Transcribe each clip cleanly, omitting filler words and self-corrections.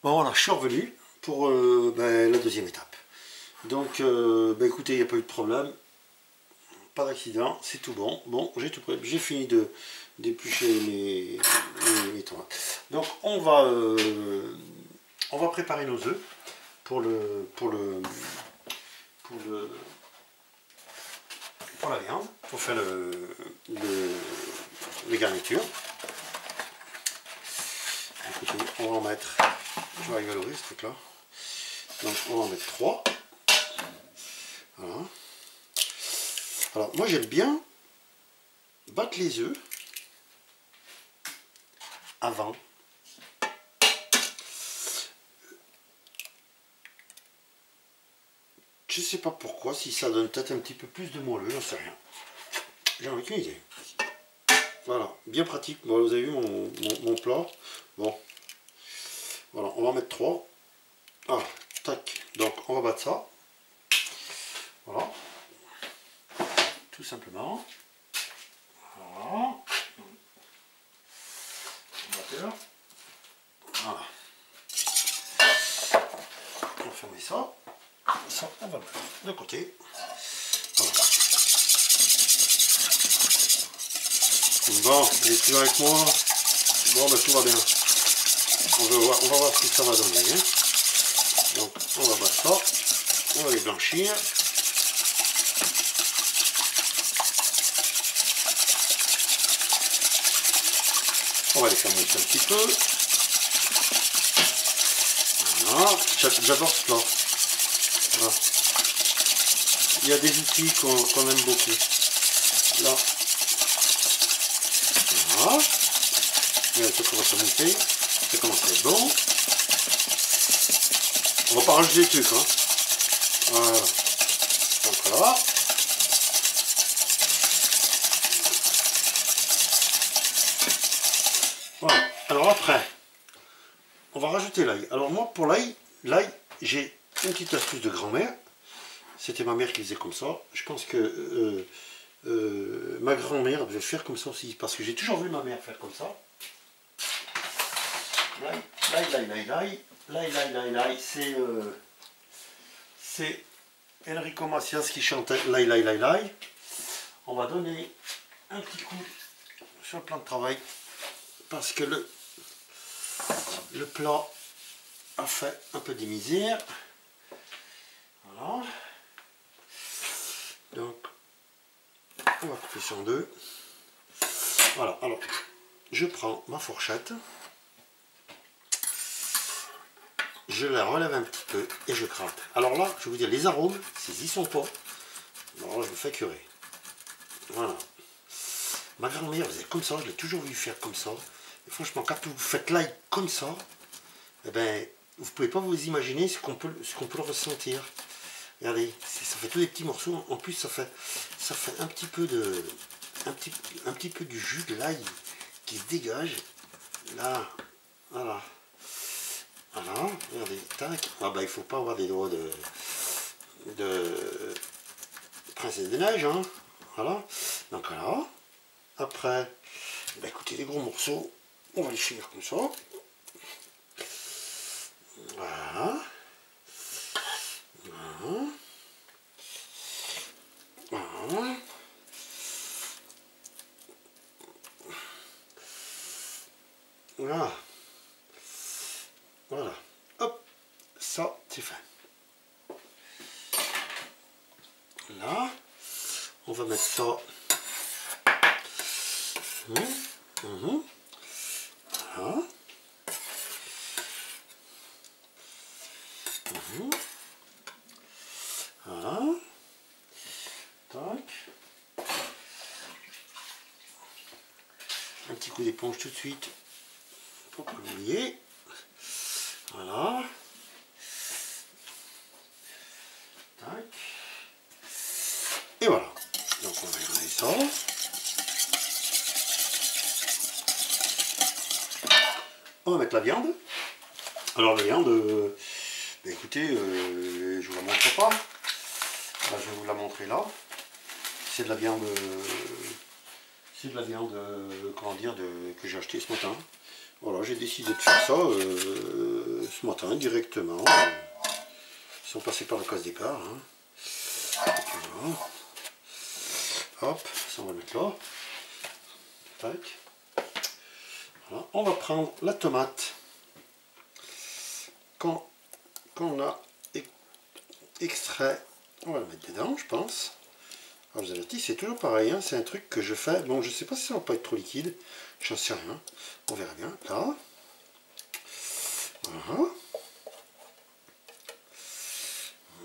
Bon voilà, je suis revenu pour la deuxième étape. Donc écoutez, il n'y a pas eu de problème, pas d'accident, c'est tout bon. Bon, j'ai tout prêt, j'ai fini de d'éplucher mes tomates. Donc on va préparer nos œufs pour pour le pour la viande, pour faire les garnitures. Écoutez, on va en mettre, je vais rigoler ce truc là. Donc on va en mettre 3. Voilà. Alors moi j'aime bien battre les œufs avant. Je sais pas pourquoi, si ça donne peut-être un petit peu plus de moelleux, j'en sais rien. J'en ai aucune idée. Voilà, bien pratique. Bon, vous avez vu mon plat. Bon, voilà, on va en mettre 3. Ah, tac. Donc on va battre ça. Voilà. Tout simplement. Voilà. Batteur. Voilà. On va fermer ça. Ça, on va le mettre de côté. Voilà. Bon, il est toujours avec moi. Bon, tout va bien. On va voir ce que ça va donner. Hein. Donc, on va battre ça. On va les blanchir. On va les faire monter un petit peu. Voilà. J'adore ce plat. Voilà. Il y a des outils qu'on aime beaucoup. Là. Voilà. Ça commence à monter. Ça commence à être bon. On va pas rajouter des trucs. Hein. Voilà. Donc là. Voilà. Alors après, on va rajouter l'ail. Alors moi, pour l'ail, j'ai une petite astuce de grand-mère. C'était ma mère qui faisait comme ça. Je pense que ma grand-mère devait faire comme ça aussi. Parce que j'ai toujours vu ma mère faire comme ça. L'ail, c'est Enrico Macias qui chantait l'ail. On va donner un petit coup sur le plan de travail. Parce que le plat a fait un peu des misères. Voilà. Donc, on va couper ça en deux. Voilà, alors, je prends ma fourchette. Je la relève un petit peu et je gratte. Alors là, je vais vous dire, les arômes, s'ils n'y sont pas, alors là, je me fais curer. Voilà. Ma grand-mère faisait comme ça, je l'ai toujours vu faire comme ça. Et franchement, quand vous faites l'ail comme ça, eh ben, vous ne pouvez pas vous imaginer ce qu'on peut le ressentir. Regardez, ça fait tous des petits morceaux. En plus, ça fait un petit peu du jus de l'ail qui se dégage. Là, voilà. Voilà, regardez, tac. Ah bah il faut pas avoir des doigts de princesse des neiges, hein. Voilà. Donc voilà. Après, bah écoutez, les gros morceaux, on va les finir comme ça. Voilà. Voilà. Voilà. Voilà. Voilà. Hop. Ça, c'est fait. Là, on va mettre ça. Voilà. Voilà. Tac. Un petit coup d'éponge tout de suite pour pas l'oublier. Voilà. Tac. Et voilà. Donc on va regarder ça. On va mettre la viande. Alors la viande, écoutez, je vous la montre pas. Là, je vais vous la montrer là. C'est de la viande, comment dire, que j'ai acheté ce matin. Voilà, j'ai décidé de faire ça ce tomates directement. Ils sont passés par la case départ. Hein. Voilà. Hop, ça on va le mettre là. Tac. Voilà. On va prendre la tomate qu'on a extrait. On va la mettre dedans, je pense. Alors, je vous avertis, c'est toujours pareil. Hein. C'est un truc que je fais. Bon, je sais pas si ça va pas être trop liquide. J'en sais rien. On verra bien. Là. Voilà.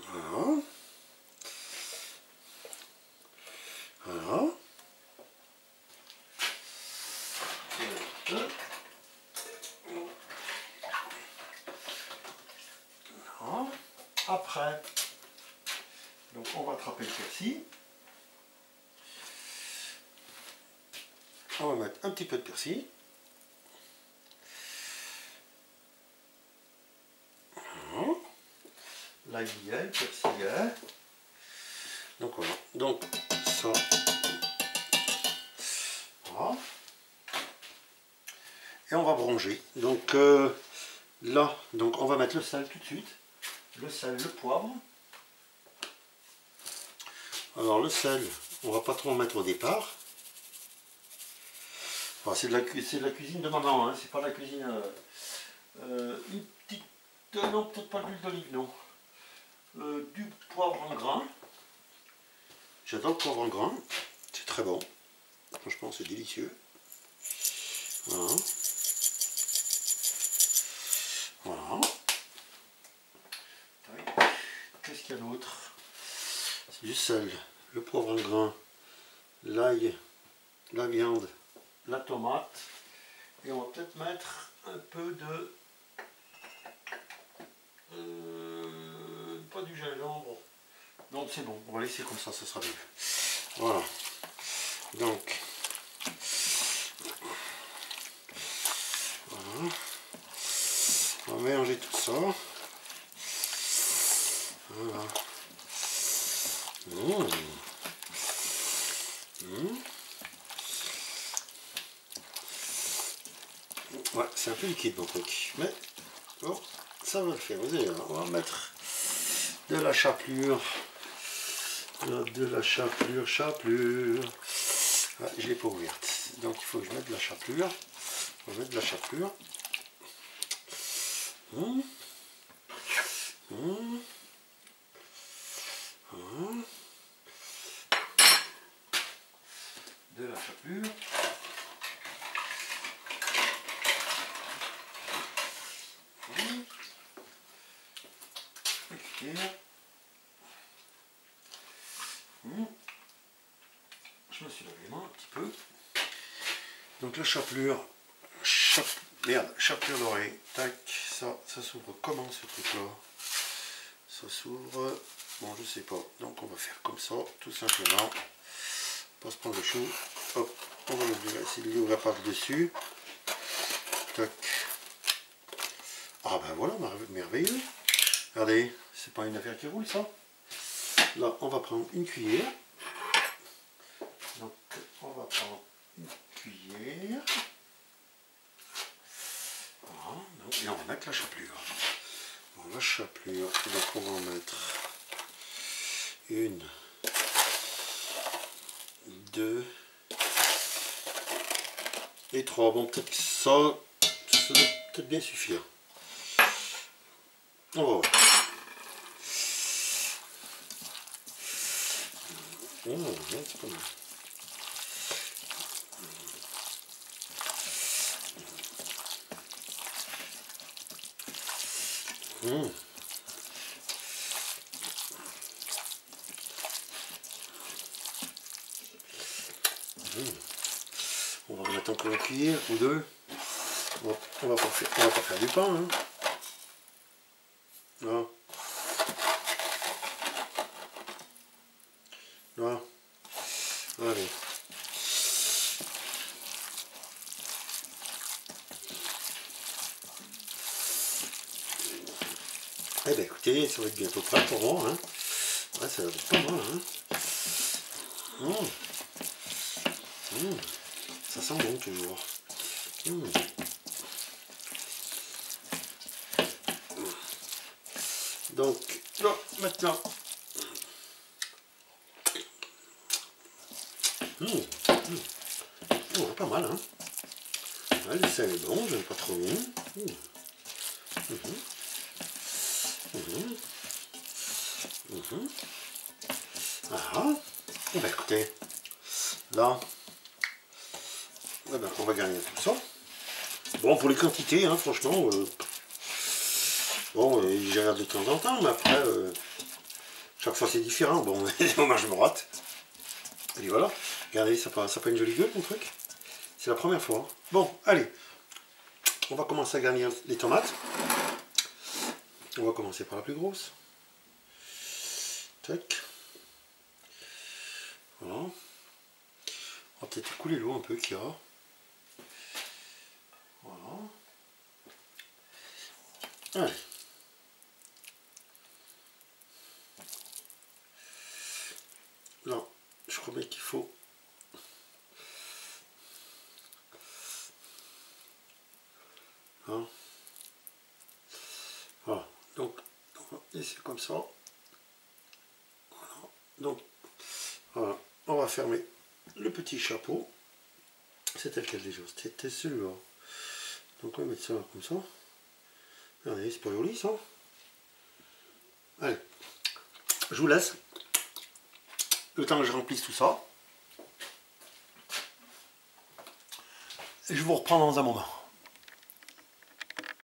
Voilà. Voilà. Voilà. Après, donc on va attraper le persil. On va mettre un petit peu de persil. Voilà. L'ail, le persil. Donc voilà. Donc ça. Voilà. Et on va bronger. Donc là, donc on va mettre le sel tout de suite. Le sel, le poivre. Alors le sel, on va pas trop en mettre au départ. Enfin, c'est de la cuisine de maman, hein, c'est pas la cuisine. Une petite. Non, peut-être pas de l'huile d'olive, non. Du poivre en grain. J'adore le poivre en grain. C'est très bon. Franchement, c'est délicieux. Voilà. Voilà. Qu'est-ce qu'il y a d'autre? C'est du sel, le poivre en grain, l'ail, la viande, la tomate. Et on va peut-être mettre un peu de... pas du gingembre. Non, c'est bon, on va laisser comme ça sera mieux. Voilà. Donc... Voilà. On va mélanger tout ça. Voilà. Ouais, c'est un peu liquide mon truc, mais bon, ça va le faire. Vous allez voir, on va mettre de la chapelure. De la chapelure. Ah, je l'ai pas ouverte, donc il faut que je mette de la chapelure. On va mettre de la chapelure. De la chapelure. Je me suis lavé les mains un petit peu. Donc la chapelure, chapelure dorée, tac, ça s'ouvre comment ce truc là? Ça s'ouvre, bon je sais pas, donc on va faire comme ça, tout simplement. On va se prendre le chou, hop, on va essayer de l'ouvrir par dessus. Tac. Ah ben voilà, merveilleux. Regardez, c'est pas une affaire qui roule ça. Là, on va prendre une cuillère. Donc, on va prendre une cuillère. Voilà. Et on va mettre la chapelure. Bon, la chapelure, donc on va en mettre une, deux et trois. Bon, peut-être que ça doit peut-être bien suffire. On va voir. Oh, c'est pas mal. On va remettre encore une cuillère ou deux. On va pas faire du pain. Hein. Là. Là. Allez. Eh bien écoutez, ça va être bientôt prêt pour moi. Hein. Ouais, ça va être pas mal. Hein. Ça sent bon toujours. Donc là, maintenant, oh, pas mal, hein. Ouais, le sel est bon, j'aime pas trop mis. Ah, eh ben, écoutez, là, eh ben, on va garnir tout ça. Bon, pour les quantités, hein, franchement, bon, j'y regarde de temps en temps, mais après, chaque fois c'est différent. Bon, moi je me rate. Et voilà, regardez, ça pas une jolie gueule mon truc. C'est la première fois. Hein. Bon, allez, on va commencer à garnir les tomates. On va commencer par la plus grosse. Tac. Voilà. On va peut-être écouler l'eau un peu qu'il y a. Voilà. Allez. Là, je crois bien qu'il faut. Hein. Voilà. Donc, on va laisser comme ça. Voilà. Donc, voilà. On va fermer le petit chapeau. C'était lequel déjà? C'était celui-là. Donc, on va mettre ça là, comme ça. Regardez, c'est pas joli ça. Allez, je vous laisse. Le temps que je remplisse tout ça. Et je vous reprends dans un moment.